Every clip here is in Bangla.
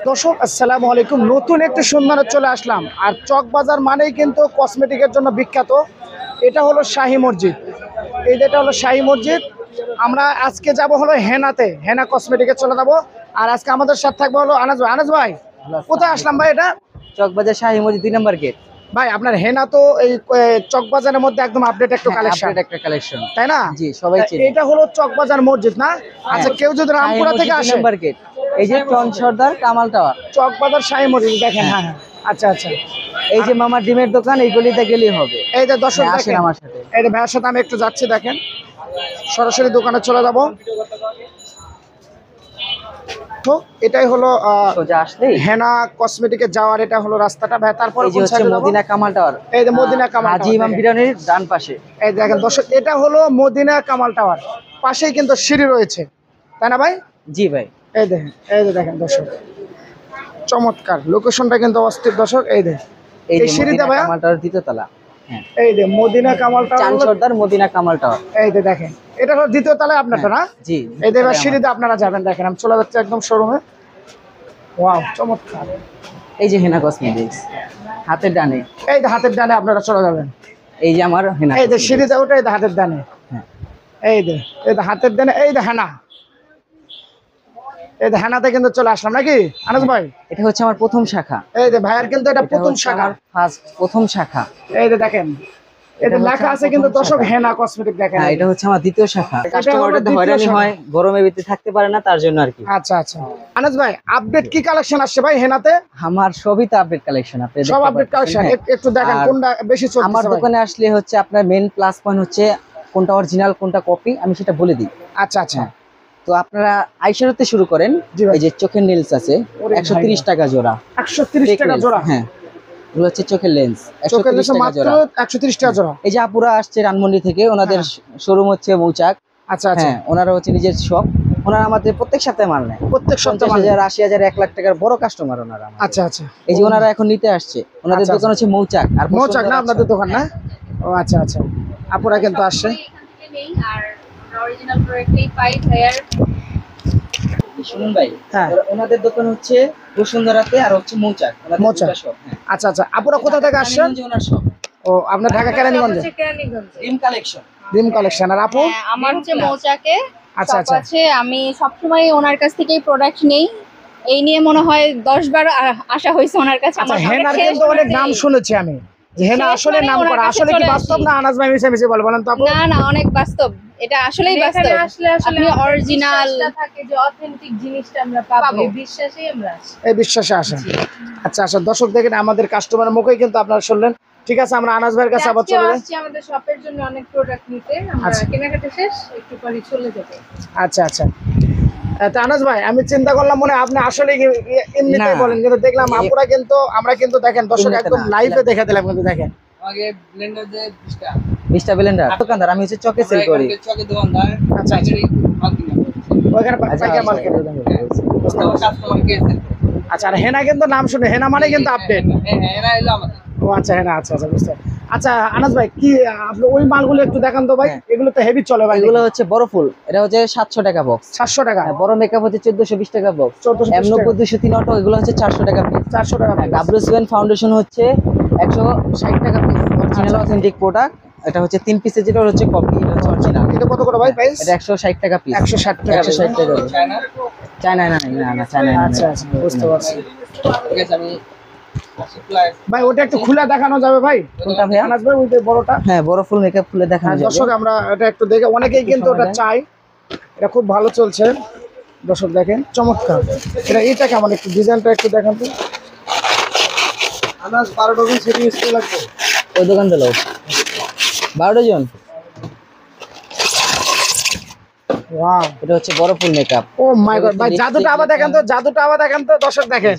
দর্শক আসসালামু আলাইকুম। নতুন একটি সন্ধানে চলে আসলাম। আর চকবাজার মানেই কিন্তু কসমেটিকের জন্য বিখ্যাত। এটা হলো শাহী মসজিদ। এই যেটা হলো শাহী মসজিদ। আমরা আজকে যাব হলো হেনাতে, হেনা কসমেটিকে চলে যাবো। আর আজকে আমাদের সাথে থাকবে হলো আনাজ ভাই। আনাজ ভাই, কোথায় আসলাম ভাই? এটা চকবাজার শাহী মসজিদ 2 নম্বর গেট। ভাই আপনার হেনা তো এই চকবাজারের মধ্যে একদম আপডেট একটা কালেকশন, একটা কালেকশন, তাই না? জি, সবাই চেনে। এটা হলো চকবাজার মসজিদ না? আচ্ছা, কেউ যদি রামপুরা থেকে আসে, 2 নম্বর গেট, এই যে টন সর্দার কামাল টাওয়ার, চকবাজার শাহী মসজিদ দেখেন। হ্যাঁ হ্যাঁ, আচ্ছা আচ্ছা। এই যে মামার ডিমের দোকান, এই গলিতে গেলেই হবে। এই যে দর্শক আসেন দেখেন, আমার সাথে। এই যে ভাইয়ের সাথে আমি একটু যাচ্ছি, দেখেন সরাসরি দোকানে চলে যাব। তো এটাই হলো সোজা আসলেই হেনা কসমেটিকে যাওয়ার এটা হলো রাস্তাটা ভাই। তারপর এই যে হচ্ছে মদিনা কামাল টাওয়ার, এই যে মদিনা কামাল হাজী ইমাম বিরিয়ানির ডান পাশে। এই দেখেন দর্শক, এটা হলো মদিনা কামাল টাওয়ার, পাশেই কিন্তু সিঁড়ি রয়েছে, তাই না ভাই? জি ভাই, এই দেখেন, এই যে দেখেন দর্শক, চমৎকার লোকেশনটা কিন্তু অস্থির দর্শক। এই দেখেন এই যে সিঁড়িতে মদিনা ভাই, কামাল টাওয়ার দ্বিতীয় তলা। হ্যাঁ, এই যে মদিনা কামাল চান টাওয়ার, সর্দার মদিনা কামাল টাওয়ার। এই যে দেখেন, এটা হলো দ্বিতীয় তলায় আপনারটা না? জি, এই যে সিঁড়িতে আপনারা যাবেন, দেখেন আমি চলে যাচ্ছি একদম শোরুমে। ওয়াও, চমৎকার। এই যে হেনা কসমেটিক্স হাতের ডানে, এই যে হাতের ডানে আপনারা চলে যাবেন। এই যে আমার হেনা। এই যে সিঁড়িতে ওঠে, এই যে হাতের ডানে, হ্যাঁ, এই যে হাতের ডানে, এই যে হেনা, এই যে হেনাতে কিন্তু চলে আসলাম নাকি আনাস ভাই? এটা হচ্ছে আমার প্রথম শাখা। এই যে ভাইয়ার কিন্তু এটা প্রথম শাখা, প্রথম শাখা। এই যে দেখেন, এটা লেখা আছে কিন্তু দর্শক হেনা কসমেটিক, দেখেন। হ্যাঁ, এটা হচ্ছে আমার দ্বিতীয় শাখা। কাস্টমারদের হয়রানি হয়, গরমের ভিতরে থাকতে পারে না, তার জন্য আর কি। আচ্ছা আচ্ছা। আনাস ভাই, আপডেট কি কালেকশন আসছে ভাই হেনাতে? আমার সবই তো আপডেট কালেকশন, আপনি সব আপডেট কালেকশন, একটু দেখেন কোনটা বেশি চলছে। আমার দোকানে আসলে হচ্ছে আপনার মেইন প্লাস পয়েন্ট হচ্ছে কোনটা অরিজিনাল কোনটা কপি, আমি সেটা বলে দিই। আচ্ছা আচ্ছা। তো আপনারা আইশ্যাডোতে শুরু করেন। এই যে চোখের নেলস আছে 130 টাকা জোড়া। 130 টাকা জোড়া? হ্যাঁ, এগুলো হচ্ছে চোখের লেন্স, 130 টাকা জোড়া। 130 টাকা জোড়া। এই যে আপুরা আসছে রানমন্ডি থেকে, ওনাদের শোরুম হচ্ছে মৌচাক। আচ্ছা আচ্ছা। হ্যাঁ, ওনারা হচ্ছে নিজের শপ। ওনারা আমাদের প্রত্যেক সপ্তাহে মাল নেয়, প্রত্যেক সপ্তাহে 50,000 80,000 1 লাখ টাকার বড় কাস্টমার ওনারা। আচ্ছা আচ্ছা। এই যে ওনারা এখন নিতে আসছে, ওনাদের দোকান হচ্ছে মৌচাক। আর মৌচাক না আপনাদের দোকান না? ও আচ্ছা আচ্ছা, আপুরা কিন্তু আসছে। আর অরিজিনাল প্রোডাক্টই পাই ভাইয়ার। শুনুন ভাই, হ্যাঁ, ওনাদের দোকান হচ্ছে বসুন্ধরাতে আর হচ্ছে মৌচাক, ওনাদের দুটো শপ। আচ্ছা আচ্ছা। আপুরা কোথা থেকে আসছেন? ওনার শপ। ও, আপনার ঢাকা কেরানীগঞ্জে? Dream collection. Dream collection. আর আপু? আমার হচ্ছে মৌচাকে আচ্ছা আচ্ছা। আছে। আমি সবসময় ওনার কাছ থেকেই প্রোডাক্ট নেই। এই নিয়ে মনে হয় 10 বার আসা হয়েছে ওনার কাছে। আচ্ছা, হেনার কিন্তু অনেক নাম শুনেছি আমি, যে হেনা আসলে নাম করা, আসলে কি বাস্তব না আনাজ ভাই মিশে মিশে বলেন তো আপু? না না, অনেক বাস্তব, এটা আসলেই বাস্তব। আপনি অরিজিনাল থাকে যে অথেন্টিক জিনিসটা আমরা পাবো, এই বিশ্বাসেই আমরা আসি। এই বিশ্বাসে আসেন। আচ্ছা আচ্ছা, দর্শক দেখেন আমাদের কাস্টমারের মুখেই কিন্তু আপনারা শুনলেন। ঠিক আছে, আমরা আনাজ ভাইয়ের কাছে আবার চলে যাই। আসছি আমাদের শপের জন্য অনেক প্রোডাক্ট নিতে। আমরা কেনাকাটা শেষ, একটু পরে চলে যাব। আচ্ছা আচ্ছা। তা আনাজ ভাই, আমি চিন্তা করলাম মনে হয় আপনি আসলে এমনিতেই বলেন, কিন্তু দেখলাম আপুরা কিন্তু, আমরা কিন্তু দেখেন দর্শক একদম লাইভে দেখে দিলাম কিন্তু দেখেন। আগে ব্লেন্ডার যে 20টা ব্লেন্ডার দোকানদার, আমি হচ্ছে চকে সেল করি। চকে দোকানদার। আচ্ছা আচ্ছা। ওখানে পাইকারি মাল কেন? কাস্টমার কে সেল করে। আচ্ছা, আর হেনা কিন্তু নাম শুনে, হেনা মানে কিন্তু আপডেট। হ্যাঁ, এরা এলো আমাদের। ও আচ্ছা, হেনা, আচ্ছা আচ্ছা, বুঝতে। আচ্ছা আনাজ ভাই, কি আপনি ওই মালগুলো একটু দেখান তো ভাই। এগুলো তো হেভি চলে ভাই। এগুলো হচ্ছে বড় ফুল, এটা হচ্ছে 700 টাকা বক্স। 700 টাকা? বড় মেকআপ হচ্ছে 1420 টাকা বক্স। 1420 M90 203 অটো, এগুলো হচ্ছে 400 টাকা পিস। 400 টাকা। W7 ফাউন্ডেশন হচ্ছে 160 টাকা পিস, অরিজিনাল অথেন্টিক প্রোডাক্ট। এটা হচ্ছে 3 পিসের, যেটা হচ্ছে কপি, এটা হচ্ছে অরিজিনাল। এটা কত করে ভাই প্রাইস? এটা 160 টাকা পিস। 160 টাকা। 160 টাকা। চায়না? চায়না না, চায়না না। আচ্ছা আচ্ছা, বুঝতে পারছি। ঠিক আছে, আমি সাপ্লাই। ভাই ওটা একটু খুলে দেখানো যাবে ভাই? কোনটা ভাই? আনাজ ভাই ওই যে বড়টা। হ্যাঁ, বড় ফুল মেকআপ খুলে দেখানো যাবে। দর্শক আমরা এটা একটু দেখে, অনেকেই কিন্তু ওটা চাই, এটা খুব ভালো চলছে। দর্শক দেখেন, চমৎকার। এটা কেমন, একটু ডিজাইনটা একটু দেখান তো। আনাজ 12 ডজন সেটিং স্প্রে লাগবে। ওই দোকান দিল 12 ডজন। ওয়াও, এটা হচ্ছে বড় ফুল মেকআপ। ও মাই গড ভাই, জাদুটা আবার দেখেন তো, জাদুটা আবার দেখেন তো দর্শক দেখেন।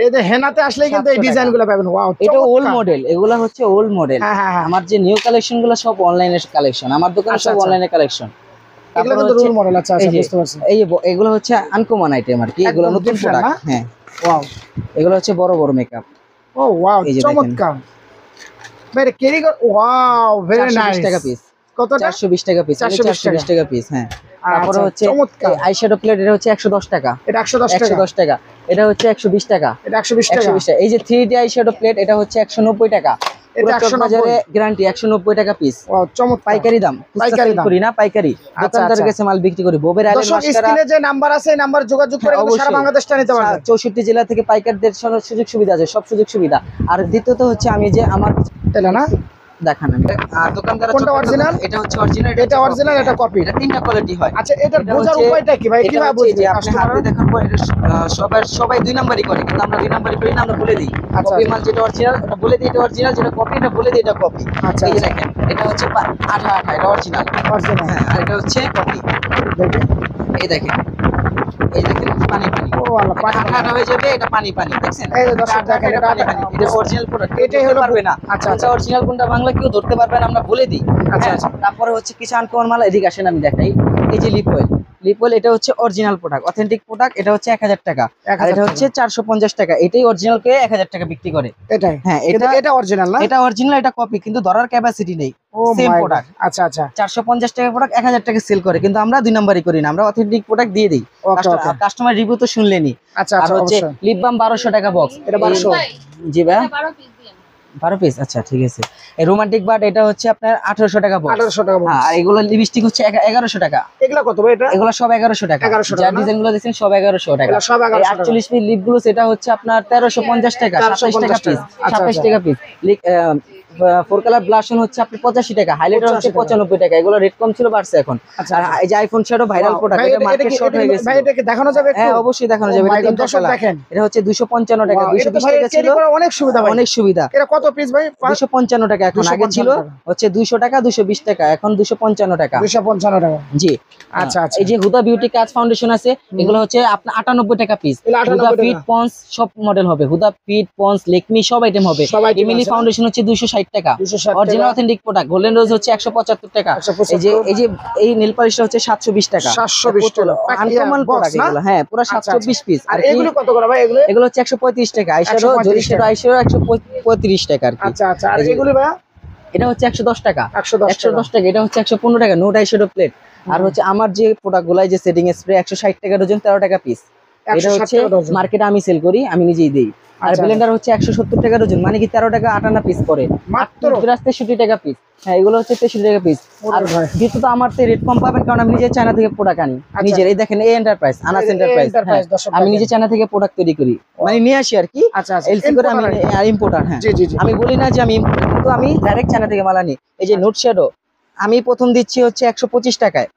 এই যে হেনাতে আসলে কিন্তু এই ডিজাইনগুলো পাবেন। ওয়াও, এটা ওল্ড মডেল, এগুলা হচ্ছে ওল্ড মডেল। হ্যাঁ হ্যাঁ। আমার যে নিউ কালেকশন গুলো সব অনলাইনের কালেকশন, আমার দোকানে সব অনলাইনের কালেকশন। এগুলো কিন্তু রুল মডেল। আচ্ছা আচ্ছা, বুঝতে পারছি। এই যে এগুলো হচ্ছে আনকমন আইটেম আর কি, এগুলো নতুন প্রোডাক্ট। হ্যাঁ, ওয়াও, এগুলো হচ্ছে বড় বড় মেকআপ। ও ওয়াও, চমৎকার। ভেরি কেরি, ওয়াও, ভেরি নাইস। 420 টাকা পিস। কতটা? 420 টাকা পিস। 420 টাকা পিস। হ্যাঁ, তারপরে হচ্ছে চমৎকার। আইশ্যাডো প্লেট, এটা হচ্ছে 110 টাকা। এটা 110 টাকা। 110 টাকা। এটা হচ্ছে 120 টাকা। এটা 120 টাকা। 120 টাকা। এই যে 3D আইশ্যাডো প্লেট, এটা হচ্ছে 190 টাকা। এটা পুরো চকবাজারে গ্যারান্টি 190 টাকা পিস। ও চমৎকার। পাইকারি দাম, পাইকারি দাম করি না, পাইকারি দোকানদারের কাছে মাল বিক্রি করি। বোবের আলী দর্শক মাস্টারা স্ক্রিনে যে নাম্বার আছে এই নাম্বার যোগাযোগ করে কিন্তু সারা বাংলাদেশটা নিতে পারবেন। 64 জেলা থেকে পাইকারদের সুযোগ সুবিধা আছে, সব সুযোগ সুবিধা। আর দ্বিতীয়ত হচ্ছে আমি যে আমার এটা না দেখান আমি দোকানদার কোনটা অরিজিনাল? এটা হচ্ছে অরিজিনাল, এটা অরিজিনাল, এটা কপি। এটা তিনটা কোয়ালিটি হয়। আচ্ছা এটার এটা বোঝার হচ্ছে- উপায়টা কি ভাই? এটা কিভাবে হচ্ছে বুঝবে যে আপনি কাস্টমার? হাতে দেখার পর এটা সবাই দুই নাম্বারই করে, কিন্তু আমরা দুই নাম্বারই করি না, আমরা বলে দিই আচ্ছা, কপি আচ্ছা। মাল যেটা অরিজিনাল এটা বলে দিই এটা অরিজিনাল, যেটা কপি এটা বলে দিই এটা কপি। আচ্ছা, এই যে আচ্ছা। দেখেন এটা হচ্ছে আঠা আঠা, এটা অরিজিনাল। অরিজিনাল। হ্যাঁ, আর এটা হচ্ছে কপি। দেখি। এই দেখেন পানি পানি, ও আল্লাহ, পানি আঠা আঠা হয়ে যাবে, এটা পানি পানি। দেখছেন এই যে দর্শক দেখেন, এটা পানি পানি, এটা অরিজিনাল প্রোডাক্ট। এটাই হলো পারবে না। আচ্ছা, আচ্ছা, অরিজিনাল কোনটা বাংলা কেউ ধরতে পারবে না, আমরা বলে দিই। আচ্ছা, হ্যাঁ, আচ্ছা। তারপরে হচ্ছে কিছু আনকমন মাল, এদিকে আসেন আমি দেখাই। এই যে লিপ অয়েল, এটা হচ্ছে অরিজিনাল প্রোডাক্ট, অথেন্টিক প্রোডাক্ট। এটা হচ্ছে 1000 টাকা, 1000 আর এটা হচ্ছে 450 টাকা। এটাই অরিজিনাল কে 1000 টাকা বিক্রি করে। এটাই। হ্যাঁ, এটা এটা এটা অরিজিনাল না? এটা অরিজিনাল, এটা কপি, কিন্তু ধরার ক্যাপাসিটি নেই। ও সেম মাই প্রোডাক্ট। গড। আচ্ছা আচ্ছা 450 টাকা প্রোডাক্ট 1000 টাকা সেল করে, কিন্তু আমরা দুই নাম্বারই করি না, আমরা অথেন্টিক প্রোডাক্ট দিয়ে দিই। ওকে ওকে। কাস্টমার রিভিউ তো শুনলেনি। আচ্ছা আর আচ্ছা হচ্ছে অবশ্যই। লিপ বাম 1200 টাকা বক্স। এটা 1200? জি ভাই, 12 পিস দিন। 12 পিস। আচ্ছা ঠিক আছে। এই রোমান্টিক বাট এটা হচ্ছে আপনার 1800 টাকা বক্স। 1800 টাকা box। হ্যাঁ, আর এগুলো লিপস্টিক হচ্ছে 1100 টাকা। এগুলা কত ভাই এটা? এগুলো সব 1100 টাকা। 1100 টাকা যার না? ডিজাইন গুলো দেখছেন সব 1100 টাকা। এগুলো সব 1100 টাকা। 48 পিস লিপ গুলো সেটা হচ্ছে আপনার 1350 টাকা, 27 টাকা 1350 পিস, আচ্ছা, 27 আচ্ছা। টাকা পিস। ফোর কালার ব্লাশন হচ্ছে আপনি 85 টাকা, হাইলাইটার হচ্ছে 85 টাকা। 95 টাকা। এগুলো রেট কম ছিল, বাড়ছে এখন। আচ্ছা, আর এই যে আইফোন শ্যাডো ভাইরাল প্রোডাক্ট, ভাই, এটা মার্কেট শর্ট হয়ে গেছে। ভাই এটা কি দেখানো যাবে একটু? হ্যাঁ, অবশ্যই দেখানো Oh যাবে। my এটা God, তিনটা দর্শক কালার। দেখেন। এটা হচ্ছে 255 টাকা, Wow, এটা তো 220 ভাই টাকা ছিল, carry করা অনেক সুবিধা ভাই। অনেক সুবিধা। এটা কত পিস ভাই? 255 টাকা এখন, আগে 255 ছিল টাকা। হচ্ছে 200 টাকা, 220 টাকা, এখন 255 টাকা। 255 টাকা। জি। আচ্ছা, আচ্ছা। এই যে হুদা বিউটি কাজ ফাউন্ডেশন আছে, এগুলো হচ্ছে আপনার 98 টাকা পিস। এগুলো 98 হুদা টাকা। পিট পন্স সব মডেল হবে, হুদা পিট পন্স লেকমি সব আইটেম হবে। সব item এমিলি আছে। ফাউন্ডেশন হচ্ছে 260 টাকা। 260 অরিজিনাল টাকা। Authentic product. গোল্ডেন রোজ হচ্ছে 175 টাকা। 175 এই যে এই নেল পালিশটা হচ্ছে 720 টাকা। 720 টাকা। আনকমন box প্রোডাক্ট না? এগুলো। হ্যাঁ, পুরো আচ্ছা, 720 পিস। আর আর কি এগুলো কত করে ভাই এগুলো? এগুলো হচ্ছে 135 টাকা। আইশ্যাডো 135 জরি শ্যাডো টাকা। আইশ্যাডো 135 টাকা আর কি। আচ্ছা আচ্ছা। আর এই যে- এগুলো ভাই এটা হচ্ছে 110 টাকা। 110 টাকা। 110 টাকা। এটা হচ্ছে 115 টাকা, নোট আইশ্যাডো প্লেট। আর হচ্ছে আমার যে প্রোডাক্ট গুলো, যে সেটিং স্প্রে 160 টাকা ডজন, 13 টাকা পিস। এটা 160 হচ্ছে টাকা ডজন। মার্কেটে আমি সেল করি, আমি নিজেই দেই। আর আচ্ছা, ব্লেন্ডার হচ্ছে 170 টাকা ডজন, মানে কি 13 টাকা 58 পিস পড়ে, মাত্র? 63 টাকা পিস। হ্যাঁ, এগুলো হচ্ছে 63 টাকা পিস। আর ভাই। যেহেতু তো আমার তো রেট কম পাবেন, কারণ আমি নিজে চায়না থেকে প্রোডাক্ট আনি। নিজের এই দেখেন, এই এন্টারপ্রাইজ, আনাস এই এন্টারপ্রাইজ। enterprise, দর্শক আমি দেখেন। নিজে চায়না থেকে প্রোডাক্ট তৈরি করি, মানে নিয়ে আসি আর কি। আচ্ছা আচ্ছা। এলসি করে আমি Importer ইম্পোর্টার। হ্যাঁ, জি জি জি। আমি বলি না যে আমি importer, কিন্তু আমি ডাইরেক্ট চায়না থেকে মাল আনি। এই যে নোট শ্যাডো আমি প্রথম দিচ্ছি হচ্ছে 125 টাকায়,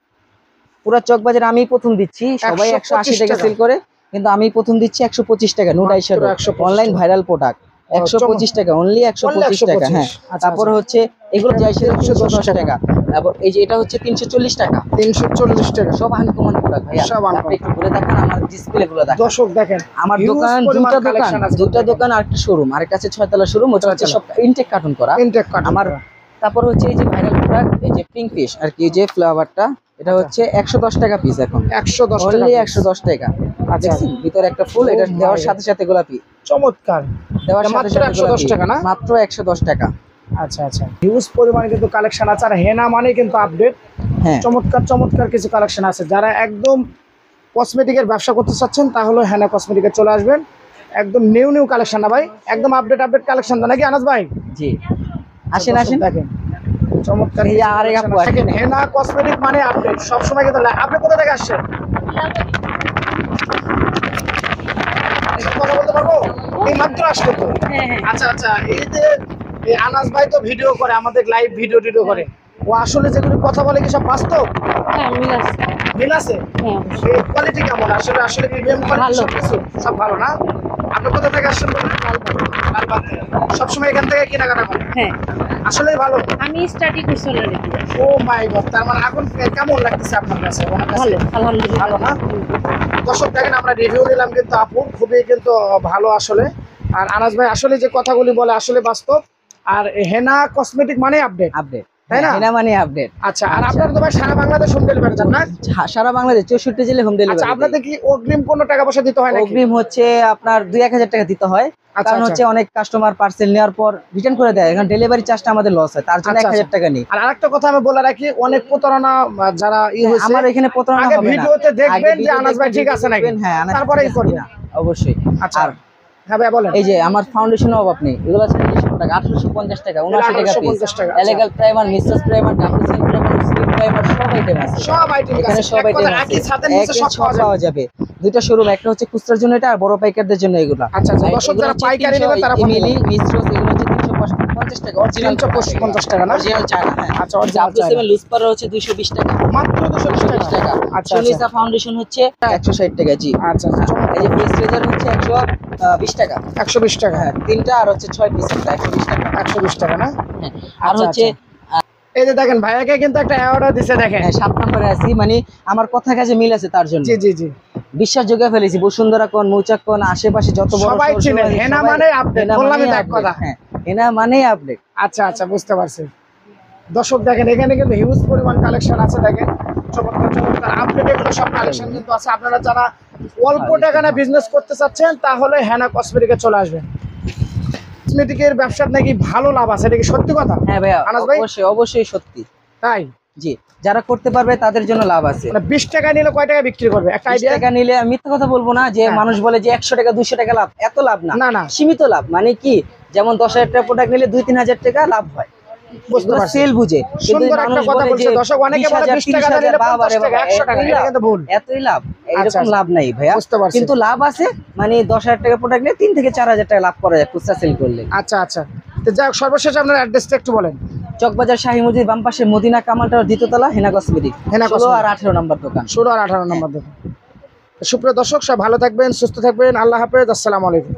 পুরো চকবাজারে আমি প্রথম দিচ্ছি। সবাই 180 টাকা সেল করে, কিন্তু আমি প্রথম দিচ্ছি 125 টাকা। Note eye shadow 125 online viral product, 125 টাকা, অনলি 125 টাকা। হ্যাঁ, আচ্ছা, তারপরে হচ্ছে এগুলো যাই শ্যাডো 110 টাকা। তারপর এই যে এটা হচ্ছে 340 টাকা। 340 টাকা। সব আনকমন প্রোডাক্ট ভাইয়া। সব uncommon। আপনি একটু ঘুরে দেখেন, আমার ডিসপ্লে গুলো দেখেন। দর্শক দেখেন আমার huge দোকান পরিমাণ দুটো দোকান, collection আছে। দুটো দোকান আর একটা শোরুম, আর কাছে 6তলা শোরুম, ওটা হচ্ছে সব ইনটেক কার্টুন করা। ইনটেক কাট আমার তারপর হচ্ছে এই যে ভাইরাল প্রোডাক্ট, এই যে পিঙ্ক ফিশ আর কি, এই যে ফ্লেভারটা, এটা হচ্ছে 110 টাকা পিস এখন, 110 টাকা। অনলি 110 টাকা। আচ্ছা। দেখছেন ভিতরে একটা ফুল, এটা Oh দেওয়ার my সাথে সাথে গোলাপি, চমৎকার। দেওয়ার এটা সাথে মাত্র সাথে 110 গোলাপি। টাকা না? মাত্র 110 টাকা। আচ্ছা আচ্ছা। হিউজ পরিমাণে কিন্তু কালেকশন আছে, আর হেনা মানে কিন্তু আপডেট। হ্যাঁ, চমৎকার চমৎকার কিছু কালেকশন আছে। যারা একদম কসমেটিকের ব্যবসা করতে চাচ্ছেন, তাহলে হেনা কসমেটিকে চলে আসবেন। একদম নিউ নিউ কালেকশন না ভাই, একদম আপডেট কালেকশন তো নাকি আনাস ভাই? জি, আসেন আসেন। দেখেন চমৎকার এই যে আরেক আপু আছে। দেখেন, হেনা কসমেটিক মানে আপডেট সবসময় কিন্তু আপনি কোথা থেকে আসছেন? কথা বলতে পারবো? এই মাত্র আসলো তো। আচ্ছা আচ্ছা। এই যে এই আনাস ভাই তো ভিডিও করে, আমাদের লাইভ ভিডিও করে, ও আসলে যেগুলো কথা বলে কি সব বাস্তব? মিল আছে? এই কোয়ালিটি কেমন? আসলে আসলে প্রিমিয়াম কোয়ালিটি সবকিছু সব ভালো না? আপনি কোথা থেকে আসছেন বললেন? লালবাগ থেকে। সবসময় এখান থেকে কেনাকাটা করেন? হ্যাঁ, আসলেই ভালো। আমি স্টাডি করছি অলরেডি। ও মাই গড, তার মানে এখন কেমন লাগতেছে আপনার কাছে? ওনার কাছে ভালো, আলহামদুলিল্লাহ। ভালো না? দর্শক দেখেন, আমরা রিভিউ নিলাম কিন্তু আপু খুবই কিন্তু ভালো আসলে। আর আনাস ভাই আসলে যে কথাগুলি বলে আসলে বাস্তব। আর হেনা কসমেটিক মানে আপডেট। আপডেট তাই না? হেনা মানে আপডেট। আচ্ছা, আর আপনারা তো ভাই সারা বাংলাদেশ হোম ডেলিভারি দেন না? সারা বাংলাদেশ 64 জেলায় হোম আচ্ছা, ডেলিভারি। আপনাদের কি অগ্রিম কোনো টাকা পয়সা দিতে হয় নাকি? অগ্রিম হচ্ছে আপনার 2-1000 টাকা দিতে হয়। আচ্ছা, কারণ আচ্ছা। হচ্ছে অনেক কাস্টমার পার্সেল নেওয়ার পর রিটার্ন করে দেয়, এখন ডেলিভারি চার্জটা আমাদের লস হয়, তার জন্য আচ্ছা, 1000 টাকা নেই। আর আরেকটা কথা আমি বলে রাখি, অনেক প্রতারণা যারা হয়েছে, আমার এখানে প্রতারণা আগে হবে না। ভিডিওতে দেখবেন আগে যে ভিডিও আনাস ভাই দেখবেন, ঠিক আছে নাকি, হ্যাঁ, আনাস তারপরেই ঠিক আছে করবেন। কিনা, অবশ্যই। আচ্ছা, আর হ্যাঁ ভাই বলেন। এই যে আমার ফাউন্ডেশন অভাব নেই, এগুলো আছে 1900 টাকা, 1850 টাকা, 79 টাকা পিস। 1850 টাকা, আচ্ছা। এলেগাল প্রাইমার, মিসেস প্রাইমার, ডাবলসিন প্রাইমার, স্লিপ প্রাইমার সব আইটেম আছে। সব আইটেম এখানে আছে, সব এক আইটেম কথায় আছে, একই ছাদের নিচে সব সব পাওয়া যাবে। দুইটা শোরুম, একটা হচ্ছে খুচরার জন্য এটা, আর বড় পাইকারদের জন্য এগুলো। আচ্ছা, আচ্ছা, দর্শক যারা পাইকারি নেবে তারা ফোন ইমিলি করবে। মিস্ট্রোস এগুলো হচ্ছে 350 টাকা, অরিজিনাল 350 টাকা না? অরিজিনাল চায়না, হ্যাঁ। আচ্ছা, original ডাবল7 চায়না। লুজ পার হচ্ছে 220 টাকা, মাত্র 220 টাকা। আচ্ছা, সুনিসা ফাউন্ডেশন হচ্ছে 160 টাকা। জি, আচ্ছা, আচ্ছা, এই যে ফেস রেজার হচ্ছে 120 টাকা। 120 টাকা। হ্যাঁ, তিনটা আর হচ্ছে 6 পিস 120 টাকা। 120 টাকা না? হ্যাঁ, আর আচ্ছা, হচ্ছে এই যে দেখেন ভাইয়াকে কিন্তু একটা অ্যাওয়ার্ডও দিছে, দেখেন। হ্যাঁ, 7 নম্বরে আছি, মানে আমার কথা কাজে মিল আছে তার জন্য। জি জি জি, বিশ্বাস যোগে ফেলেছি। বসুন্ধরা কোন, মৌচাক কোন, আশেপাশে যত বড় সবাই শোরুম চিনে, আছে, হেনা সবাই- মানে আপডেট, হেনা বললামই মানেই তো এক update, কথা। হ্যাঁ, হেনা মানেই আপডেট। আচ্ছা আচ্ছা, বুঝতে পারছি। দর্শক দেখেন, এখানে কিন্তু হিউজ পরিমাণ কালেকশন আছে, দেখেন চমৎকার চমৎকার আপডেট এগুলো সব কালেকশন কিন্তু আছে। আপনারা যারা অল্প টাকা না বিজনেস করতে চাচ্ছেন, তাহলে হেনা কসমেটিকে চলে আসবেন। কসমেটিকের ব্যবসার নাকি ভালো লাভ আছে, এটা কি সত্যি কথা? হ্যাঁ ভাইয়া, আনাস ভাই? অবশ্যই অবশ্যই সত্যি। তাই জি, যারা করতে পারবে তাদের জন্য লাভ আছে। মানে 20 টাকা নিলে কয় টাকা বিক্রি করবে, একটা 20 আইডিয়া? টাকা নিলে আমি মিথ্যা কথা বলবো না, যে হ্যাঁ। মানুষ বলে যে 100 টাকা 200 টাকা লাভ, এত লাভ না। না, না। সীমিত লাভ, মানে কি, যেমন 10,000 টাকা প্রোডাক্ট নিলে 2-3 টাকা লাভ হয়, বুঝতে পারছি। সেল বুঝে। কিন্তু সুন্দর মানুষ একটা কথা বলে বলছে যে দর্শক, অনেকে বলে 20,000, 20 টাকা 30,000, নিলে 50 বাবারে টাকা, বাবা, 100 টাকা, এতই এটা লাভ, কিন্তু ভুল। এতই লাভ, আচ্ছা, এরকম আচ্ছা। লাভ নাই ভাইয়া। বুঝতে পারছি। কিন্তু লাভ আছে, মানে 10,000 টাকা প্রোডাক্ট নিলে 3 থেকে 4,000 টাকা লাভ করা যায় খুচরা সেল করলে। আচ্ছা আচ্ছা, তো যাই হোক, সর্বশেষ আপনার অ্যাড্রেসটা একটু বলেন। চকবাজার শাহী মসজিদ বাম পাশে মদিনা কামাল টাওয়ার, দ্বিতীয়তলা, হেনা কসমেটিক, হেনা 16 আর কসমেটিক। 18 নম্বর দোকান। 16 আর 18 নম্বর দেখুন। সুপ্রিয় দর্শক, সব ভালো থাকবেন, সুস্থ থাকবেন, আল্লাহ হাফেজ, আসসালামু আলাইকুম।